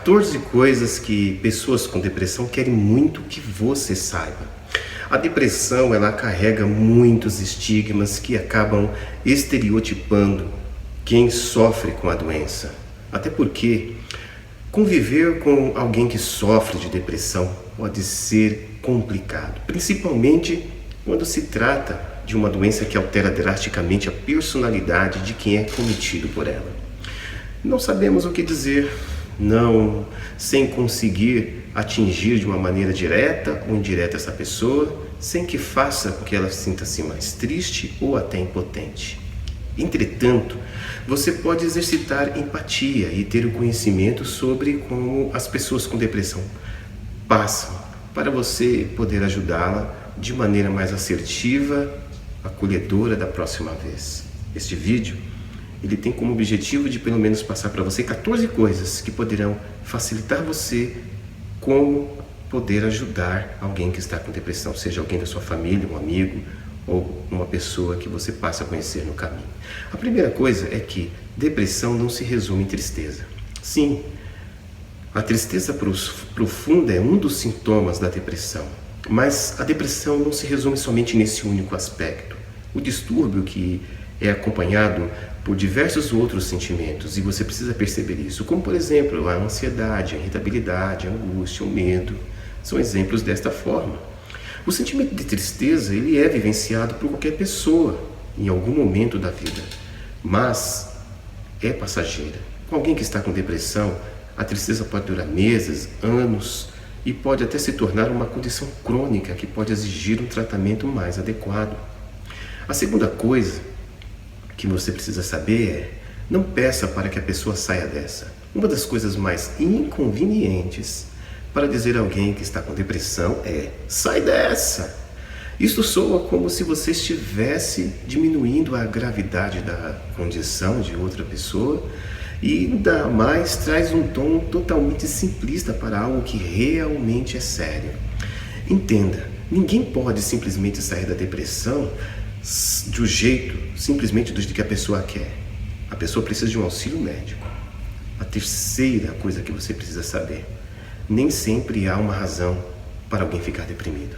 14 coisas que pessoas com depressão querem muito que você saiba. A depressão, ela carrega muitos estigmas que acabam estereotipando quem sofre com a doença. Até porque conviver com alguém que sofre de depressão pode ser complicado, principalmente quando se trata de uma doença que altera drasticamente a personalidade de quem é cometido por ela. Não sabemos o que dizer, não sem conseguir atingir de uma maneira direta ou indireta essa pessoa, sem que faça com que ela sinta-se mais triste ou até impotente. Entretanto, você pode exercitar empatia e ter o conhecimento sobre como as pessoas com depressão passam, para você poder ajudá-la de maneira mais assertiva, acolhedora da próxima vez. Este vídeo, ele tem como objetivo de pelo menos passar para você 14 coisas que poderão facilitar você como poder ajudar alguém que está com depressão, seja alguém da sua família, um amigo ou uma pessoa que você passa a conhecer no caminho. A primeira coisa é que depressão não se resume em tristeza. Sim, a tristeza profunda é um dos sintomas da depressão, mas a depressão não se resume somente nesse único aspecto. O distúrbio que é acompanhado por diversos outros sentimentos, e você precisa perceber isso, como por exemplo a ansiedade, a irritabilidade, a angústia, o medo, são exemplos desta forma. O sentimento de tristeza, ele é vivenciado por qualquer pessoa em algum momento da vida, mas é passageira. Com alguém que está com depressão, a tristeza pode durar meses, anos e pode até se tornar uma condição crônica que pode exigir um tratamento mais adequado. A segunda coisa que você precisa saber é: não peça para que a pessoa saia dessa. Uma das coisas mais inconvenientes para dizer a alguém que está com depressão é: sai dessa! Isso soa como se você estivesse diminuindo a gravidade da condição de outra pessoa e ainda mais traz um tom totalmente simplista para algo que realmente é sério. Entenda, ninguém pode simplesmente sair da depressão do jeito, simplesmente do jeito que a pessoa quer. A pessoa precisa de um auxílio médico. A terceira coisa que você precisa saber: nem sempre há uma razão para alguém ficar deprimido.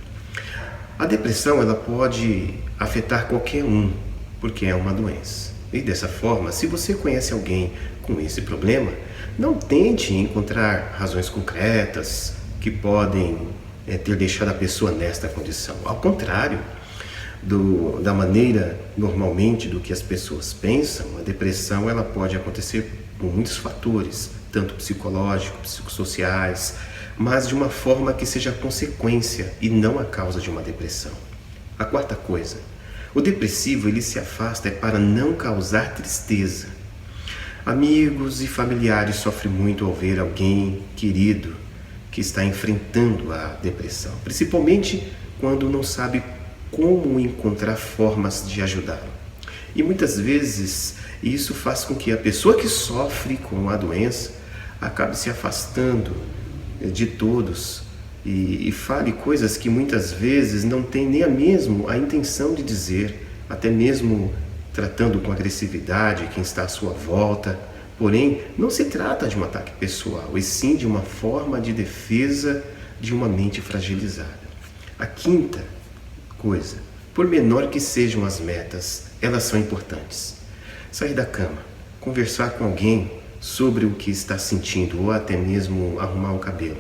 A depressão, ela pode afetar qualquer um, porque é uma doença. E dessa forma, se você conhece alguém com esse problema, não tente encontrar razões concretas que podem ter deixado a pessoa nesta condição. Ao contrário, da maneira normalmente do que as pessoas pensam, a depressão ela pode acontecer por muitos fatores, tanto psicológicos, psicossociais, mas de uma forma que seja consequência e não a causa de uma depressão. A quarta coisa: o depressivo, ele se afasta para não causar tristeza. Amigos e familiares sofrem muito ao ver alguém querido que está enfrentando a depressão, principalmente quando não sabe como encontrar formas de ajudá-lo. E muitas vezes isso faz com que a pessoa que sofre com a doença acabe se afastando de todos e fale coisas que muitas vezes não tem nem a intenção de dizer, até mesmo tratando com agressividade quem está à sua volta. Porém, não se trata de um ataque pessoal, e sim de uma forma de defesa de uma mente fragilizada. A quinta coisa: por menor que sejam as metas, elas são importantes. Sair da cama, conversar com alguém sobre o que está sentindo ou até mesmo arrumar o cabelo.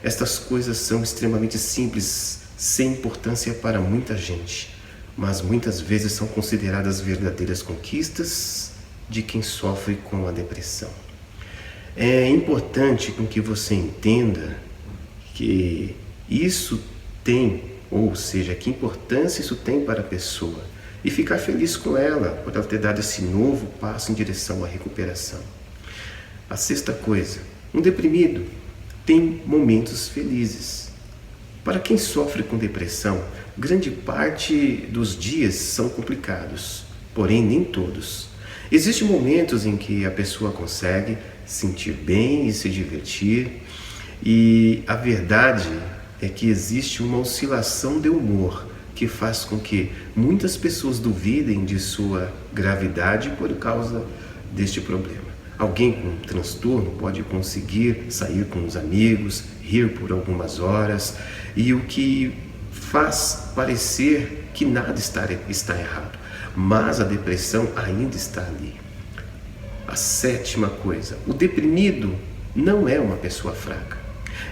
Estas coisas são extremamente simples, sem importância para muita gente, mas muitas vezes são consideradas verdadeiras conquistas de quem sofre com a depressão. É importante com que você entenda que isso tem, ou seja, que importância isso tem para a pessoa, e ficar feliz com ela por ela ter dado esse novo passo em direção à recuperação. A sexta coisa: um deprimido tem momentos felizes. Para quem sofre com depressão, grande parte dos dias são complicados, porém nem todos. Existem momentos em que a pessoa consegue se sentir bem e se divertir, e a verdade é que existe uma oscilação de humor que faz com que muitas pessoas duvidem de sua gravidade por causa deste problema. Alguém com transtorno pode conseguir sair com os amigos, rir por algumas horas, e o que faz parecer que nada está errado, mas a depressão ainda está ali. A sétima coisa, o deprimido não é uma pessoa fraca.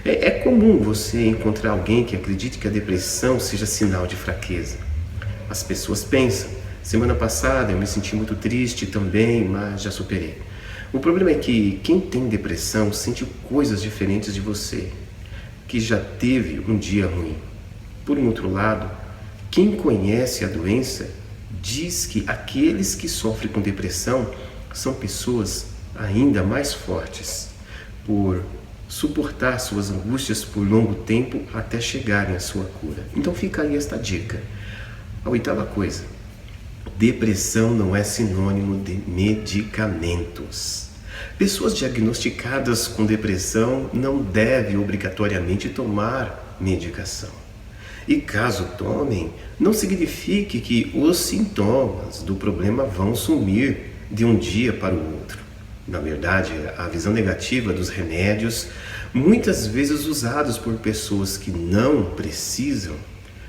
É comum você encontrar alguém que acredite que a depressão seja sinal de fraqueza. As pessoas pensam, semana passada eu me senti muito triste também, mas já superei. O problema é que quem tem depressão sente coisas diferentes de você, que já teve um dia ruim. Por um outro lado, quem conhece a doença diz que aqueles que sofrem com depressão são pessoas ainda mais fortes, por suportar suas angústias por longo tempo até chegarem à sua cura. Então fica aí esta dica. A oitava coisa, depressão não é sinônimo de medicamentos. Pessoas diagnosticadas com depressão não devem obrigatoriamente tomar medicação. E caso tomem, não signifique que os sintomas do problema vão sumir de um dia para o outro. Na verdade, a visão negativa dos remédios, muitas vezes usados por pessoas que não precisam,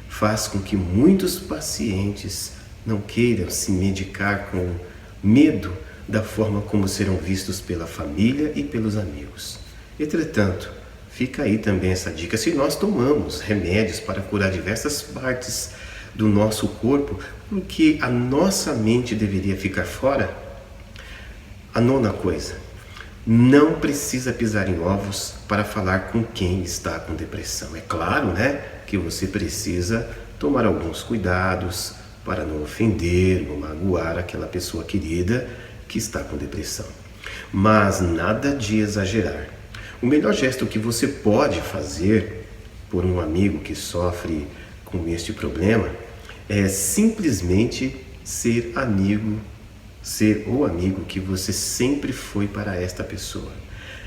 faz com que muitos pacientes não queiram se medicar com medo da forma como serão vistos pela família e pelos amigos. Entretanto, fica aí também essa dica: se nós tomamos remédios para curar diversas partes do nosso corpo, por que a nossa mente deveria ficar fora? A nona coisa, não precisa pisar em ovos para falar com quem está com depressão. É claro, né, que você precisa tomar alguns cuidados para não ofender ou magoar aquela pessoa querida que está com depressão. Mas nada de exagerar. O melhor gesto que você pode fazer por um amigo que sofre com este problema é simplesmente ser o amigo que você sempre foi para esta pessoa.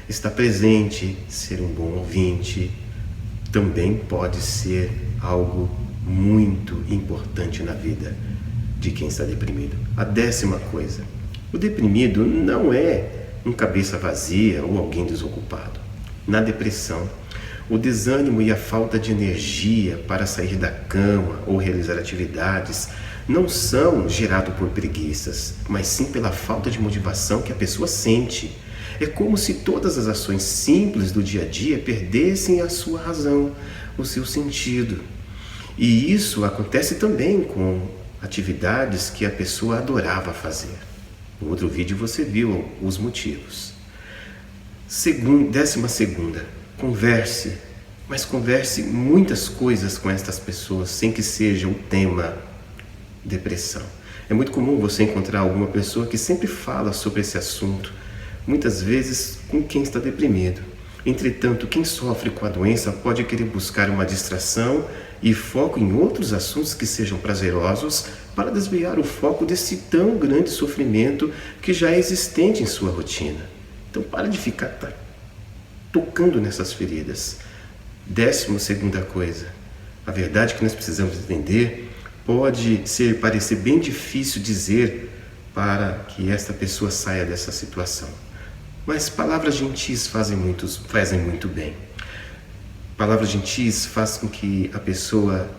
Estar presente, ser um bom ouvinte, também pode ser algo muito importante na vida de quem está deprimido. A décima coisa, o deprimido não é um cabeça vazia ou alguém desocupado. Na depressão, o desânimo e a falta de energia para sair da cama ou realizar atividades não são gerados por preguiças, mas sim pela falta de motivação que a pessoa sente. É como se todas as ações simples do dia a dia perdessem a sua razão, o seu sentido. E isso acontece também com atividades que a pessoa adorava fazer. No outro vídeo você viu os motivos. Décima segunda, converse, mas converse muitas coisas com estas pessoas sem que seja o tema depressão. É muito comum você encontrar alguma pessoa que sempre fala sobre esse assunto, muitas vezes com quem está deprimido. Entretanto, quem sofre com a doença pode querer buscar uma distração e foco em outros assuntos que sejam prazerosos para desviar o foco desse tão grande sofrimento que já é existente em sua rotina. Então, para de ficar tocando nessas feridas. 12ª coisa, a verdade que nós precisamos entender pode parecer bem difícil dizer para que esta pessoa saia dessa situação. Mas palavras gentis fazem muito bem. Palavras gentis fazem com que a pessoa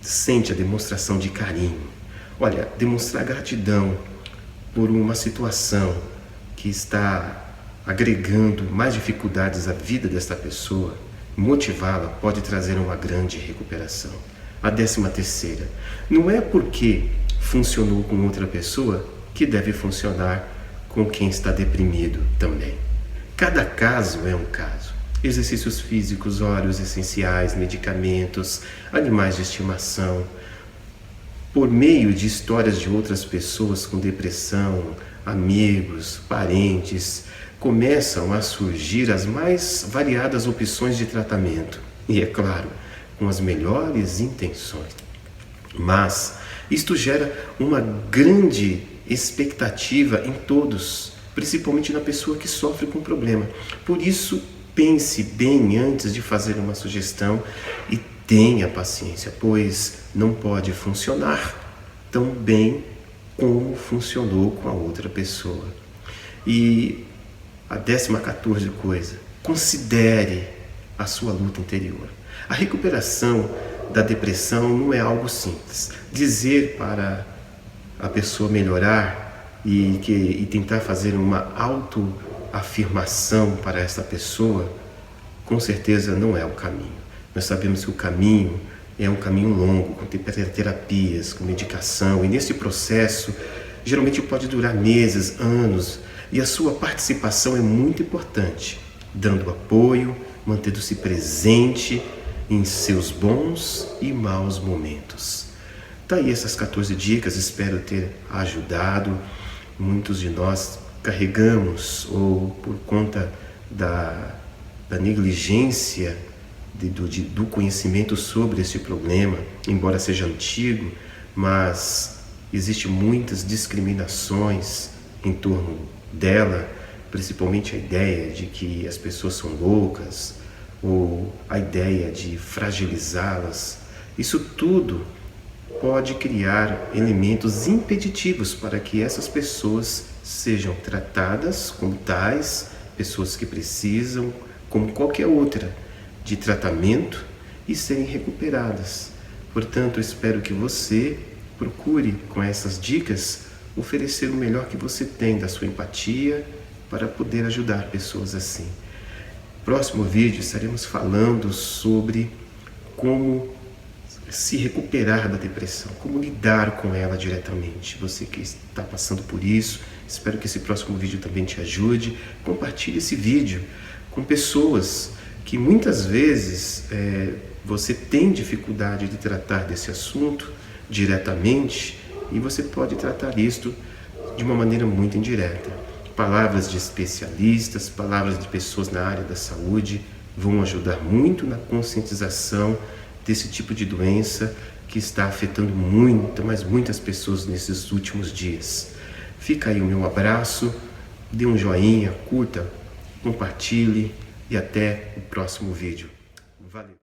sente a demonstração de carinho. Olha, demonstrar gratidão por uma situação que está agregando mais dificuldades à vida desta pessoa, motivá-la pode trazer uma grande recuperação. A 13ª, não é porque funcionou com outra pessoa que deve funcionar com quem está deprimido também. Cada caso é um caso. Exercícios físicos, óleos essenciais, medicamentos, animais de estimação. Por meio de histórias de outras pessoas com depressão, amigos, parentes, começam a surgir as mais variadas opções de tratamento. E é claro, com as melhores intenções. Mas isto gera uma grande expectativa em todos, principalmente na pessoa que sofre com o problema. Por isso, pense bem antes de fazer uma sugestão e tenha paciência, pois não pode funcionar tão bem como funcionou com a outra pessoa. E A 14ª coisa, considere a sua luta interior. A recuperação da depressão não é algo simples. Dizer para a pessoa melhorar e tentar fazer uma autoafirmação para essa pessoa, com certeza não é o caminho. Nós sabemos que o caminho é um caminho longo, com terapias, com medicação, e nesse processo geralmente pode durar meses, anos, e a sua participação é muito importante, dando apoio, mantendo-se presente em seus bons e maus momentos. Tá aí essas 14 dicas, espero ter ajudado. Muitos de nós carregamos, ou por conta da negligência do conhecimento sobre esse problema, embora seja antigo, mas existem muitas discriminações em torno dela, principalmente a ideia de que as pessoas são loucas, ou a ideia de fragilizá-las. Isso tudo pode criar elementos impeditivos para que essas pessoas sejam tratadas como tais, pessoas que precisam, como qualquer outra, de tratamento e serem recuperadas. Portanto, espero que você procure, com essas dicas, oferecer o melhor que você tem da sua empatia para poder ajudar pessoas assim. Próximo vídeo estaremos falando sobre como se recuperar da depressão, como lidar com ela diretamente. Você que está passando por isso, espero que esse próximo vídeo também te ajude. Compartilhe esse vídeo com pessoas que muitas vezes você tem dificuldade de tratar desse assunto diretamente, e você pode tratar isto de uma maneira muito indireta. Palavras de especialistas, palavras de pessoas na área da saúde vão ajudar muito na conscientização desse tipo de doença que está afetando muitas pessoas nesses últimos dias. Fica aí o meu abraço, dê um joinha, curta, compartilhe e até o próximo vídeo. Valeu!